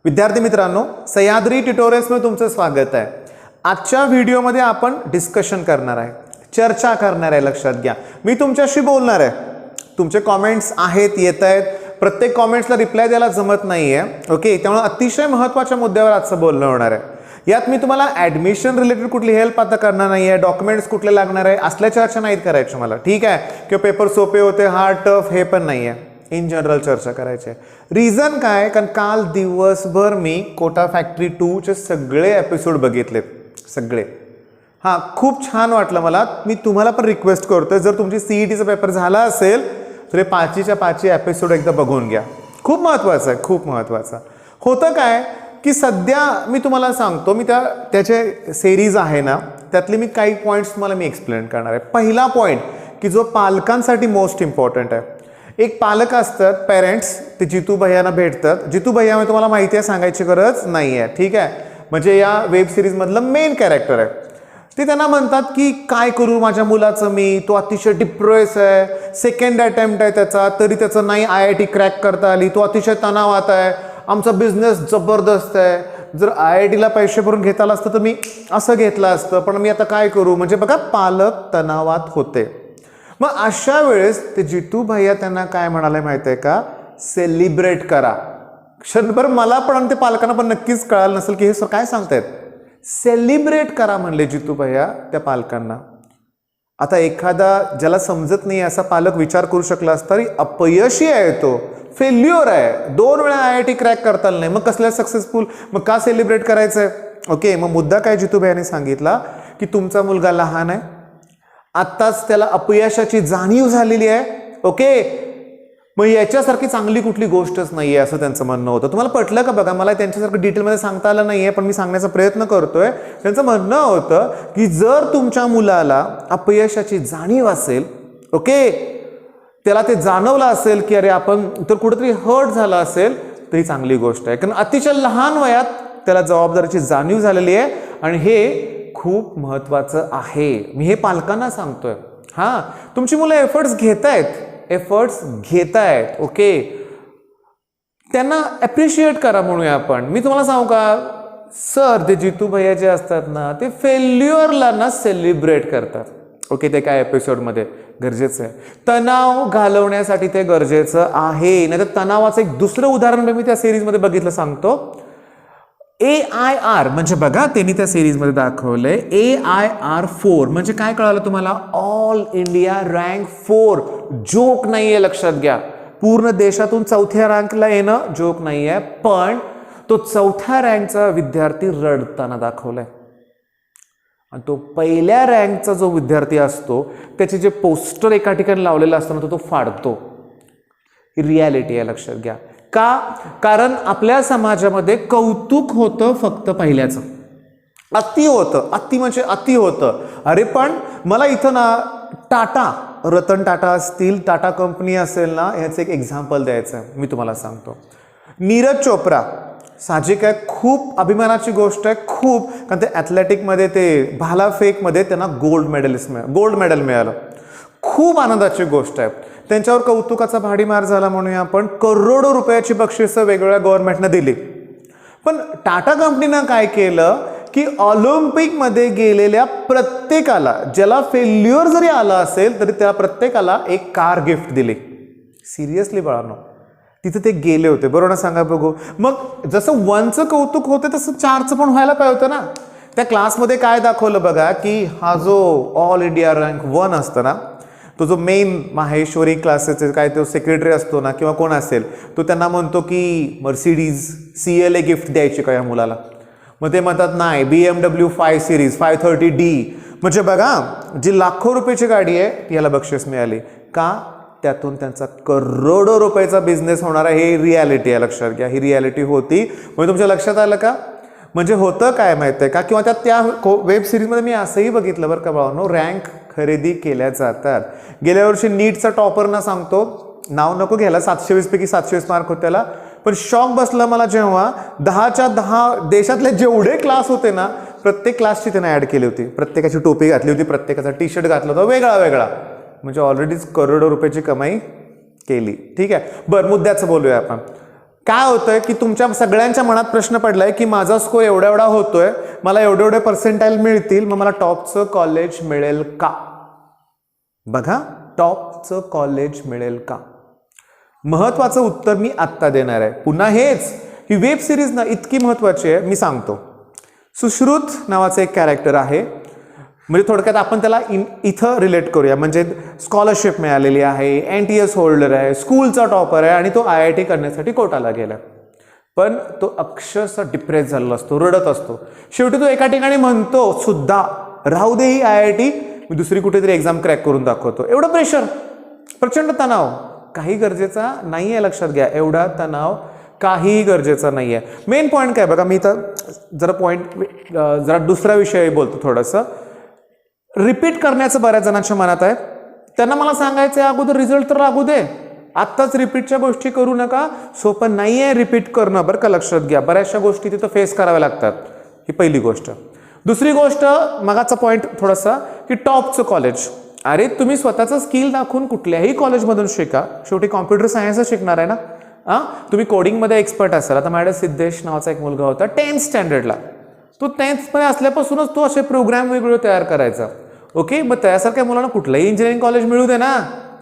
विद्यार्थी मित्रांनो, सह्याद्री ट्युटोरियल्समध्ये तुमचं स्वागत आहे। आजच्या व्हिडिओमध्ये आपण डिस्कशन करणार आहे, चर्चा करणार आहे। लक्षात घ्या, मी तुमच्याशी बोलणार आहे। तुमचे कमेंट्स आहेत, येत आहेत, प्रत्येक कमेंट्सला रिप्लाय द्यायला जमत नाहीये। ओके, त्यामुळे अतिशय महत्त्वाच्या मुद्द्यावर आजचं बोलणं होणार आहे। यात मी तुम्हाला ॲडमिशन रिलेटेड कुठली हेल्प आता करणार नाहीये, डॉक्युमेंट्स कुठले लागणार आहे असल्या चर्चा नाहीत करायची मला, ठीक आहे? किंवा पेपर सोपे होते, हार्ड टफ, हे पण नाहीये। इन जनरल चर्चा करायची आहे। रिझन काय, कारण काल दिवसभर मी कोटा फॅक्टरी 2 चे सगळे एपिसोड बघितलेत, सगळे। हां, खूप छान वाटलं मला। मी तुम्हाला पण रिक्वेस्ट करतोय, जर तुमची सीईटीचा पेपर झाला असेल तर हे 5च्या 5 एपिसोड एकदा बघून घ्या। खूप महत्त्वाचं आहे, खूप महत्त्वाचं। होतं काय की सध्या मी तुम्हाला सांगतो, मी त्याचे सिरीज आहे ना, त्यातले मी काही पॉईंट्स तुम्हाला मी एक्सप्लेन करणार आहे। पहिला पॉईंट की जो पालकांसाठी मोस्ट इम्पॉर्टंट आहे। एक पालक असतात, पेरेंट्स, ते जितू भैयांना भेटतात। जितू भैया म्हणजे तुम्हाला माहिती आहे, सांगायची गरज नाही आहे, ठीक आहे? म्हणजे या वेब सिरीजमधलं मेन कॅरेक्टर आहे। ते त्यांना म्हणतात की काय करू माझ्या मुलाचं मी, तो अतिशय डिप्रेस आहे, सेकंड अटेम्प्ट आहे त्याचा, तरी त्याचं नाही IIT क्रॅक करता आली, तो अतिशय तणावात आहे, आमचा बिझनेस जबरदस्त आहे, जर IITला पैसे भरून घेता आलं असतं तर मी असं घेतलं असतं, पण मी आता काय करू? म्हणजे बघा, पालक तणावात होते। मग अशा वेळेस ते जितू भैया त्यांना काय म्हणाले माहिती आहे का? सेलिब्रेट करा। क्षणभर मला पण आणि ते पालकांना पण नक्कीच कळालं नसेल की हे काय सांगतायत। सेलिब्रेट करा म्हणले जितू भैया त्या पालकांना। आता एखादा ज्याला समजत नाही असा पालक विचार करू शकला असता, अपयशी आहे, तो फेल्युअर आहे, 2 वेळा IIT क्रॅक करता आलं नाही, मग कसल्या सक्सेसफुल, मग का सेलिब्रेट करायचंय? ओके, मग मुद्दा काय जितू भैयाने सांगितला की तुमचा मुलगा लहान आहे, आत्ताच त्याला अपयशाची जाणीव झालेली आहे। ओके, मग याच्यासारखी चांगली कुठली गोष्टच नाहीये असं त्यांचं म्हणणं होतं। तुम्हाला पटलं का? बघा, मला त्यांच्यासारखं डिटेलमध्ये सांगता आलं नाहीये, पण मी सांगण्याचा प्रयत्न करतोय। त्यांचं म्हणणं होतं की जर तुमच्या मुलाला अपयशाची जाणीव असेल, ओके, त्याला ते जाणवलं असेल की अरे आपण तर कुठेतरी हर्ट झाला असेल, तरी चांगली गोष्ट आहे, कारण अतिशय लहान वयात त्याला जबाबदारीची जाणीव झालेली आहे आणि हे खूप महत्त्वाचं आहे। मी हे पालकांना सांगतोय। हां, तुमची मुलं एफर्ट्स घेत आहेत, ओके, त्यांना ॲप्रिशिएट करा म्हणूया आपण। मी तुम्हाला सांगू का सर, ते जितू भैया जे असतात ना, ते फेल्युअरला ना सेलिब्रेट करतात। ओके, ते काय एपिसोडमध्ये गरजेचं आहे, तणाव घालवण्यासाठी ते गरजेचं आहे। नाही तर तणावाचं एक दुसरं उदाहरण मी त्या सिरीजमध्ये बघितलं, सांगतो। AIR म्हणजे बघा, त्यांनी त्या सिरीजमध्ये दाखवलंय AIR4 म्हणजे काय कळालं तुम्हाला? All India rank 4। जोक नाहीये, लक्षात घ्या। पूर्ण देशातून 4थ्या रँकला येणं जोक नाहीये, पण तो 4थ्या रँकचा विद्यार्थी रडताना दाखवलाय। आणि तो पहिल्या रँकचा जो विद्यार्थी असतो त्याचे जे पोस्टर एका ठिकाणी लावलेलं असतं तो फाडतो। ही रियालिटी आहे, लक्षात घ्या। का? कारण आपल्या समाजामध्ये कौतुक होतं फक्त पहिल्याचं, अति होतं, अति म्हणजे अति होतं। अरे पण मला इथं ना टाटा, रतन टाटा असतील, टाटा कंपनी असेल ना, ह्याचं एक एक्झाम्पल द्यायचं आहे, मी तुम्हाला सांगतो। नीरज चोप्रा, साहजिक आहे, खूप अभिमानाची गोष्ट आहे, खूप, कारण ते ॲथलेटिकमध्ये, ते भालाफेकमध्ये त्यांना गोल्ड मेडल मिळालं, खूप आनंदाची गोष्ट आहे। त्यांच्यावर कौतुकाचा भाडीमार झाला म्हणूया आपण, करोडो रुपयाची बक्षिसं वेगवेगळ्या गव्हर्नमेंटनं दिली। पण टाटा कंपनीनं काय केलं की ऑलिम्पिकमध्ये गेलेल्या प्रत्येकाला, ज्याला फेल्युअर जरी आला असेल तरी त्या प्रत्येकाला एक कार गिफ्ट दिली। सिरियसली बाळांनो, तिथे ते गेले होते, बरोबर ना? सांगा बघू। मग जसं 1चं कौतुक होतं तसं 4चं पण व्हायला पाहिजे होतं ना। त्या क्लासमध्ये काय दाखवलं बघा, की हा जो ऑल इंडिया रँक 1 असतं ना, तो जो मेन माहेश्वरी क्लासेसचे काय तो सेक्रेटरी असतो ना, किंवा कोण असेल, तो त्यांना म्हणतो की मर्सिडीज CLA गिफ्ट द्यायची का या मुलाला? मग ते म्हणतात नाही, BMW 5 सिरीज 530D। म्हणजे बघा, जी लाखो रुपयाची गाडी आहे याला बक्षीस मिळाली का? त्यातून त्यांचा करोडो रुपयाचा बिझनेस होणार आहे। हे रियालिटी आहे, लक्षात घ्या, ही रियालिटी होती। म्हणजे तुमच्या लक्षात आलं का? म्हणजे होतं काय माहिती आहे का? किंवा त्या वेब सिरीजमध्ये मी असंही बघितलं बरं का भावांनो, रँक खरेदी केल्या जातात। गेल्या वर्षी नीटचा टॉपरना सांगतो, नाव नको घ्यायला, 720 पैकी 720 मार्क होते त्याला, पण शॉक बसला मला जेव्हा 10च्या 10 देशातले जेवढे क्लास होते ना, प्रत्येक क्लासची त्याने ऍड केली होती, प्रत्येकाची टोपी घातली होती, प्रत्येकाचा टी-शर्ट घातला होता वेगळा वेगळा, म्हणजे ऑलरेडीच करोडो रुपयाची कमाई केली। ठीक आहे, बरं, मुद्द्याचं बोलूया आपण। काय होतंय की तुमच्या सगळ्यांच्या मनात प्रश्न पडलाय की माझा स्कोर एवढा एवढा होतोय, मला एवढे एवढे पर्सेंटाईल मिळतील, मग मला टॉपचं कॉलेज मिळेल का? बघा, टॉपचं कॉलेज मिळेल का? महत्वाचं उत्तर मी आत्ता देणार आहे. पुन्हा हेच, ही वेब सिरीज ना इतकी महत्वाची आहे, मी सांगतो. सुश्रुत नावाचं एक कॅरेक्टर आहे, म्हणजे थोडक्यात आपण त्याला इथं रिलेट करूया. म्हणजे स्कॉलरशिप मिळालेली आहे, NTS होल्डर आहे, स्कूलचा टॉपर आहे आणि तो IIT करण्यासाठी कोटाला गेला. पण तो अक्षरशः डिप्रेस झालेला असतो, रडत असतो. शेवटी तो एका ठिकाणी म्हणतो सुद्धा, राहू दे ही IIT, मी दुसरी कुठेतरी एक्झाम क्रॅक करून दाखवतो. एवढं प्रेशर, प्रचंड तणाव काही गरजेचा नाही आहे, लक्षात घ्या. एवढा तणाव काहीही गरजेचा नाही आहे. मेन पॉईंट काय बघा, मी इथं जरा दुसरा विषय बोलतो. थोडंसं रिपीट करण्याचं बऱ्याच जणांच्या मनात आहे. त्यांना मला सांगायचं आहे, अगोदर रिझल्ट तर लागू दे, आत्ताच रिपीटच्या गोष्टी करू नका. सोपं नाही आहे रिपीट करणं, बरं का, लक्षात घ्या. बऱ्याचशा गोष्टी तिथं फेस कराव्या लागतात, ही पहिली गोष्ट. दुसरी गोष्ट, मगाचा पॉईंट थोडासा, की टॉपचं कॉलेज. अरे तुम्ही स्वतःचं स्किल दाखवून कुठल्याही कॉलेजमधून शिका, शेवटी कॉम्प्युटर सायन्सच शिकणार आहे ना. तुम्ही कोडिंगमध्ये एक्सपर्ट असाल. आता माझ्या सिद्धेश नावाचा एक मुलगा होता 10th स्टँडर्डला. तो 10th मध्ये असल्यापासूनच तो असे प्रोग्राम वेगवेगळे तयार करायचा. ओके, मग त्यासारख्या मुलांना कुठलंही इंजिनिअरिंग कॉलेज मिळू दे ना,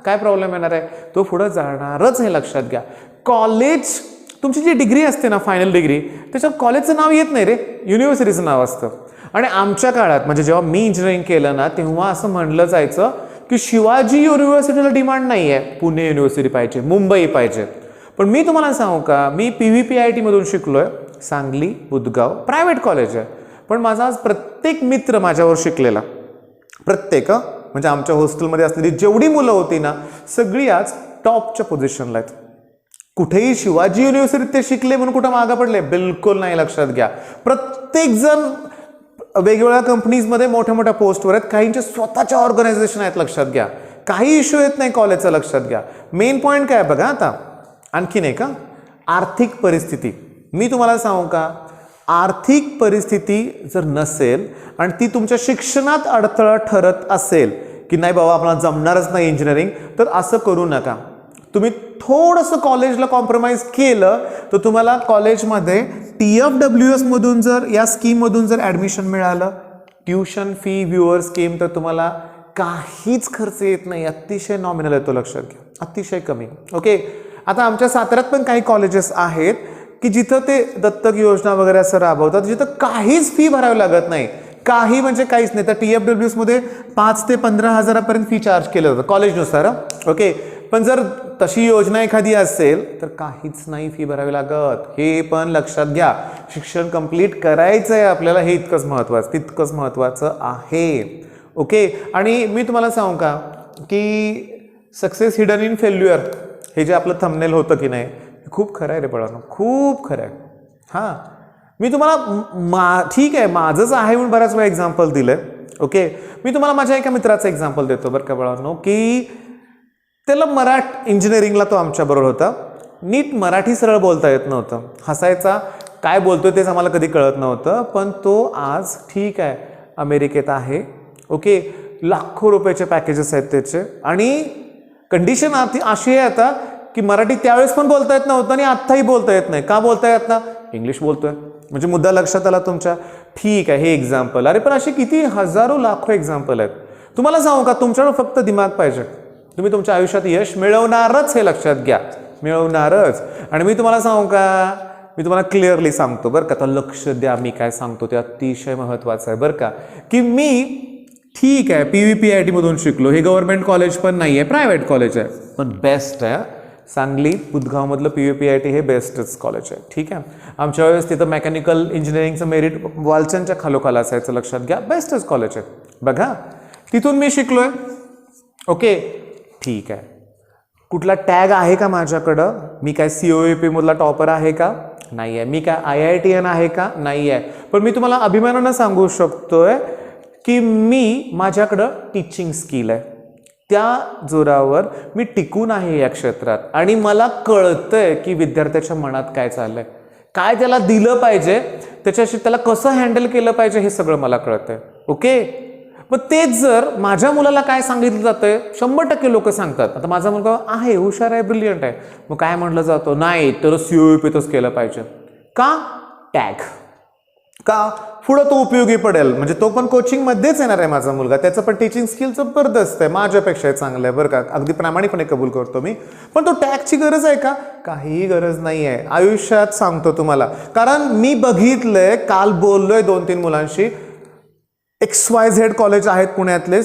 काय प्रॉब्लेम येणार आहे, तो पुढे जाणारच, हे लक्षात घ्या. कॉलेज, तुमची जी डिग्री असते ना, फायनल डिग्री, त्याच्यात कॉलेजचं नाव येत नाही रे, युनिव्हर्सिटीचं नाव असतं. आणि आमच्या काळात, म्हणजे जेव्हा मी इंजिनिअरिंग केलं ना, तेव्हा असं म्हणलं जायचं की शिवाजी युनिव्हर्सिटीला डिमांड नाही आहे, पुणे युनिव्हर्सिटी पाहिजे, मुंबई पाहिजे. पण मी तुम्हाला सांगू का, मी PVPIT मधून शिकलोय, सांगली, बुधगाव, प्रायव्हेट कॉलेज आहे. पण माझा आज प्रत्येक मित्र माझ्यावर शिकलेला, प्रत्येक, म्हणजे आमच्या हॉस्टेलमध्ये असलेली जेवढी मुलं होती ना, सगळी आज टॉपच्या पोझिशनला आहेत. कुठेही शिवाजी युनिव्हर्सिटीत ते शिकले म्हणून कुठं मागं पडले, बिलकुल नाही, लक्षात घ्या. प्रत्येक जण वेगवेगळ्या कंपनीजमध्ये मोठ्या मोठ्या पोस्टवर आहेत, काहींचे स्वतःच्या ऑर्गनायझेशन आहेत, लक्षात घ्या. काही इश्यू येत नाही कॉलेजचा, लक्षात घ्या. मेन पॉईंट काय बघा, आता आणखीन एक, आर्थिक परिस्थिती. मी तुम्हाला सांगू का, आर्थिक परिस्थिती जर नसेल आणि ती तुमच्या शिक्षणात अडथळा ठरत असेल की नाही बाबा आपल्याला जमणारच नाही इंजिनिअरिंग, तर असं करू नका. तुम्ही थोडंसं कॉलेजला कॉम्प्रोमाइज केलं तर तुम्हाला कॉलेजमध्ये TFWS मधून जर, या स्कीममधून जर ॲडमिशन मिळालं, ट्युशन फी व्ह्युअर स्कीम, तर तुम्हाला काहीच खर्च येत नाही, अतिशय नॉमिनल येतो, लक्षात घ्या, अतिशय कमी. ओके, आता आमच्या साताऱ्यात पण काही कॉलेजेस आहेत की जिथं ते दत्तक योजना वगैरे असं राबवतात, जिथं काहीच फी भरावी लागत नाही, काही म्हणजे काहीच नाही. तर TFWS मध्ये 5 ते 15 हजारापर्यंत फी चार्ज केलं जातं कॉलेजनुसार. ओके, पण जर तशी योजना एखादी असेल तर काहीच नाही फी भरावी लागत, हे पण लक्षात घ्या. शिक्षण कंप्लीट करायचं आहे आपल्याला, हे तितकंच महत्त्वाचं आहे. ओके, आणि मी तुम्हाला सांगू का की सक्सेस हिडन इन फेल्युअर, हे जे आपलं थंबनेल होतं की नाही, खूप खरं आहे रे बाळांनो, खूप खरं आहे. हां, मी तुम्हाला ठीक आहे, माझंच आहे म्हणून बऱ्याच वेळा एक्झाम्पल दिलंय. ओके, मी तुम्हाला माझ्या एका मित्राचं एक्झाम्पल देतो बरं का बाळांनो, की त्याला इंजिनिअरिंगला तो आमच्याबरोबर होता, नीट मराठी सरळ बोलता येत नव्हतं, हसायचा, काय बोलतोय तेच आम्हाला कधी कळत नव्हतं. पण तो आज ठीक आहे, अमेरिकेत आहे. ओके, लाखो रुपयाचे पॅकेजेस आहेत त्याचे, आणि कंडिशन अशी आहे आता की मराठी त्यावेळेस पण बोलता येत नव्हतं आणि आत्ताही बोलता येत नाही. का बोलता येत ना, इंग्लिश बोलतोय, म्हणजे मुद्दा लक्षात आला तुमच्या. ठीक आहे, हे एक्झाम्पल. अरे पण असे किती हजारो लाखो एक्झाम्पल आहेत. तुम्हाला सांगू का, तुमच्याकडे फक्त दिमाग पाहिजे, तुम्ही तुमच्या आयुष्यात यश मिळवणारच, हे लक्षात घ्या, मिळवणारच. आणि मी तुम्हाला सांगू का, मी तुम्हाला क्लिअरली सांगतो बरं का, तर लक्ष द्या, मी काय सांगतो ते अतिशय महत्त्वाचं आहे बरं का, की मी ठीक आहे PVPIT मधून शिकलो, हे गव्हर्नमेंट कॉलेज पण नाही आहे, प्रायव्हेट कॉलेज आहे, पण बेस्ट आहे. सांगली बुधगावमधलं PVPIT हे बेस्टच कॉलेज आहे. ठीक आहे, आमच्या वेळेस तिथं मेकॅनिकल इंजिनिअरिंगचं मेरिट वालचंदच्या खालोखाल असायचं, लक्षात घ्या, बेस्टच कॉलेज आहे बघा. तिथून मी शिकलोय. ओके, ठीक आहे, कुठला टॅग आहे का माझ्याकडं, मी काय COEP मधला टॉपर आहे का, नाही आहे. मी काय IITN आहे का, नाही आहे. पण मी तुम्हाला अभिमानानं सांगू शकतोय की माझ्याकडं टीचिंग स्किल आहे, त्या जोरावर मी टिकून आहे या क्षेत्रात, आणि मला कळतंय की विद्यार्थ्याच्या मनात काय चाललंय, काय त्याला दिलं पाहिजे, त्याच्याशी त्याला कसं हँडल केलं पाहिजे, हे सगळं मला कळतंय. ओके, मग तेच जर माझ्या मुलाला काय सांगितलं जातंय 100% लोक सांगतात आता माझा मुलगा आहे, हुशार आहे, ब्रिलियंट आहे, मग काय म्हटलं जातं नाही तर COEPतच केलं पाहिजे. का? टॅग. का? पुढं तो उपयोगी पडेल, म्हणजे तो पण कोचिंगमध्येच येणार आहे माझा मुलगा, त्याचं पण टीचिंग स्किल जबरदस्त आहे, माझ्यापेक्षा चांगलं आहे बरं का, अगदी प्रामाणिकपणे कबूल करतो मी. पण तो टॅगची गरज आहे का? काहीही गरज नाही आहे आयुष्यात, सांगतो तुम्हाला. कारण मी बघितलंय, काल बोललोय 2-3 मुलांशी. XYZ कॉलेज आहेत पुण्यातले,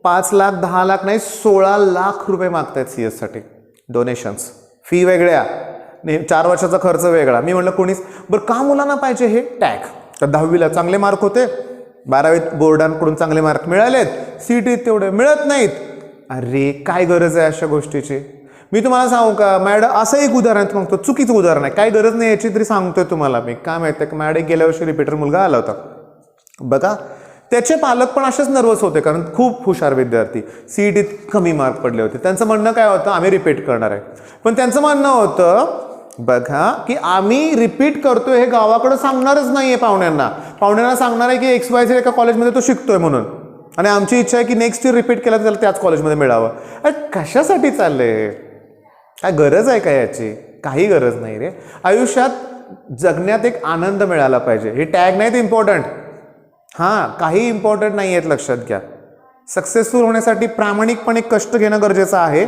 5 लाख 10 लाख नाही 16 लाख रुपये मागतायत CS साठी डोनेशन्स, फी वेगळ्या, 4 वर्षाचा खर्च वेगळा. मी म्हणलं कोणीच बरं का मुलांना पाहिजे हे टॅग. तर 10वीला चांगले मार्क होते, 12वीत बोर्डांकडून चांगले मार्क मिळालेत, CETत तेवढे मिळत नाहीत. अरे काय गरज आहे अशा गोष्टीची? मी तुम्हाला सांगू का मॅडम, असं एक उदाहरण सांगतो, चुकीचं उदाहरण आहे, काय गरज नाही याची तरी सांगतोय तुम्हाला मी. काय माहिती आहे का, मॅडम गेल्या वर्षी रिपीटर मुलगा आला होता बघा, त्याचे पालक पण असेच नर्वस होते कारण खूप हुशार विद्यार्थी, CETत कमी मार्क पडले होते. त्यांचं म्हणणं काय होतं, आम्ही रिपीट करणार आहे. पण त्यांचं म्हणणं होतं बघा की आम्ही रिपीट करतोय हे गावाकडे सांगणारच नाहीये पाहुण्यांना सांगणार आहे की XYZ एका कॉलेजमध्ये तो शिकतोय म्हणून, आणि आमची इच्छा आहे की नेक्स्ट इयर रिपीट केला तर त्याला त्याच कॉलेजमध्ये मिळावं. अरे कशासाठी चाललंय? काय गरज आहे का याची? काही गरज नाही रे. आयुष्यात जगण्यात एक आनंद मिळाला पाहिजे. हे टॅग नाहीत इम्पॉर्टंट, हां काही इम्पॉर्टंट नाही आहेत, लक्षात घ्या. सक्सेसफुल होण्यासाठी प्रामाणिकपणे कष्ट घेणं गरजेचं आहे,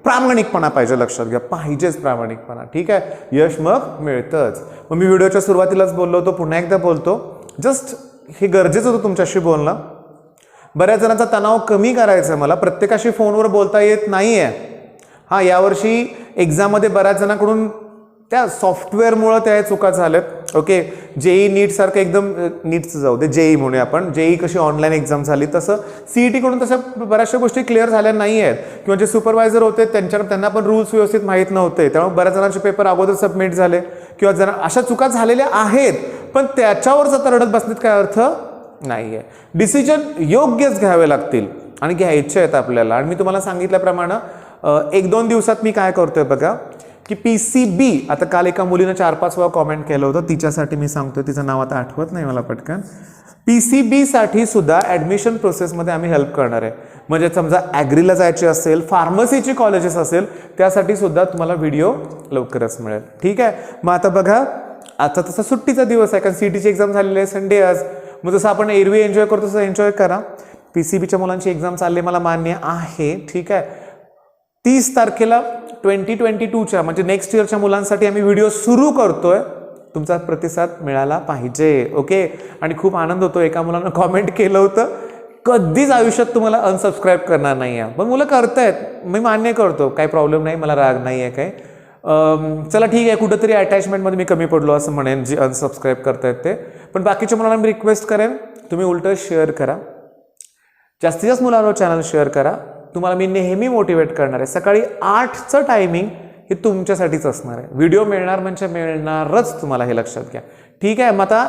प्रामाणिकपणा पाहिजे, लक्षात घ्या, पाहिजेच प्रामाणिकपणा. ठीक आहे, यश मग मिळतंच. मग मी व्हिडिओच्या सुरुवातीलाच बोललो होतो, पुन्हा एकदा बोलतो, जस्ट हे गरजेचं होतं तुमच्याशी बोलणं. बऱ्याच जणांचा तणाव कमी करायचा आहे मला, प्रत्येकाशी फोनवर बोलता येत नाही आहे. हां यावर्षी एक्झाममध्ये बऱ्याच जणांकडून त्या सॉफ्टवेअरमुळं त्या चुका झाल्यात. ओके, JEE नीटसारखं एकदम नीटचं जाऊ दे, JEE म्हणूया आपण, JEE कशी ऑनलाईन एक्झाम झाली तसं CETकडून तशा बऱ्याचशा गोष्टी क्लिअर झाल्या नाही आहेत, किंवा जे सुपरवायझर होते त्यांना पण रूल्स व्यवस्थित माहीत नव्हते, त्यामुळे बऱ्याच जणांचे पेपर अगोदर सबमिट झाले, किंवा जरा अशा चुका झालेल्या आहेत. पण त्याच्यावर जर रडत बसण्यात काय अर्थ नाही आहे. डिसिजन योग्यच घ्यावे लागतील आणि घ्यायचे आहेत आपल्याला. आणि मी तुम्हाला सांगितल्याप्रमाणे 1-2 दिवसात मी काय करतोय बघा की PCB, आता काल एका मुलीनं 4-5 वेळा कॉमेंट केलं होतं, तिच्यासाठी मी सांगतोय, तिचं नाव आता आठवत नाही मला पटकन. PCB साठी सुद्धा ॲडमिशन प्रोसेसमध्ये आम्ही हेल्प करणार आहे. म्हणजे समजा ॲग्रीला जायची असेल, फार्मसीची कॉलेजेस असेल, त्यासाठी सुद्धा तुम्हाला व्हिडिओ लवकरच मिळेल. ठीक आहे, मग आता बघा, आता तसा सुट्टीचा दिवस आहे कारण CETची एक्झाम झालेली आहे, संडे आज. मग जसं आपण एरवी एन्जॉय करतो तसं एन्जॉय करा. PCBच्या मुलांची एक्झाम चालली, मला मान्य आहे. ठीक आहे, 30 तारखेला 2022च्या म्हणजे नेक्स्ट इयरच्या मुलांसाठी आम्ही व्हिडिओ सुरू करतोय. तुमचा प्रतिसाद मिळाला पाहिजे. ओके, आणि खूप आनंद होतो. एका मुलानं कॉमेंट केलं होतं, कधीच आयुष्यात तुम्हाला अनसबस्क्राईब करणार नाही आहे, पण मुलं करतायत, मी मान्य करतो, काही प्रॉब्लेम नाही, मला राग नाही आहे काय. चला ठीक आहे, कुठंतरी अटॅचमेंटमध्ये मी कमी पडलो असं म्हणेन जी अनसबस्क्राईब करतायत ते. पण बाकीच्या मुलांना मी रिक्वेस्ट करेन, तुम्ही उलटं शेअर करा, जास्तीत जास्त मुलांवर चॅनल शेअर करा. तुम्हाला मी नेहमी मोटिवेट करणार आहे. सकाळी 8चं टायमिंग हे तुमच्यासाठीच असणार आहे. व्हिडिओ मिळणार म्हणजे मिळणारच, तुम्हाला हे लक्षात घ्या. ठीक आहे, मग आता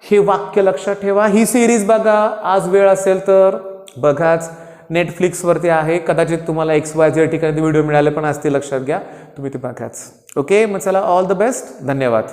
हे वाक्य लक्षात ठेवा. ही सिरीज बघा, आज वेळ असेल तर बघाच, नेटफ्लिक्सवरती आहे, कदाचित तुम्हाला XYZ ठिकाणी व्हिडिओ मिळाले पण असतील, लक्षात घ्या, तुम्ही ते बघाच. ओके, मग चला, ऑल द बेस्ट, धन्यवाद.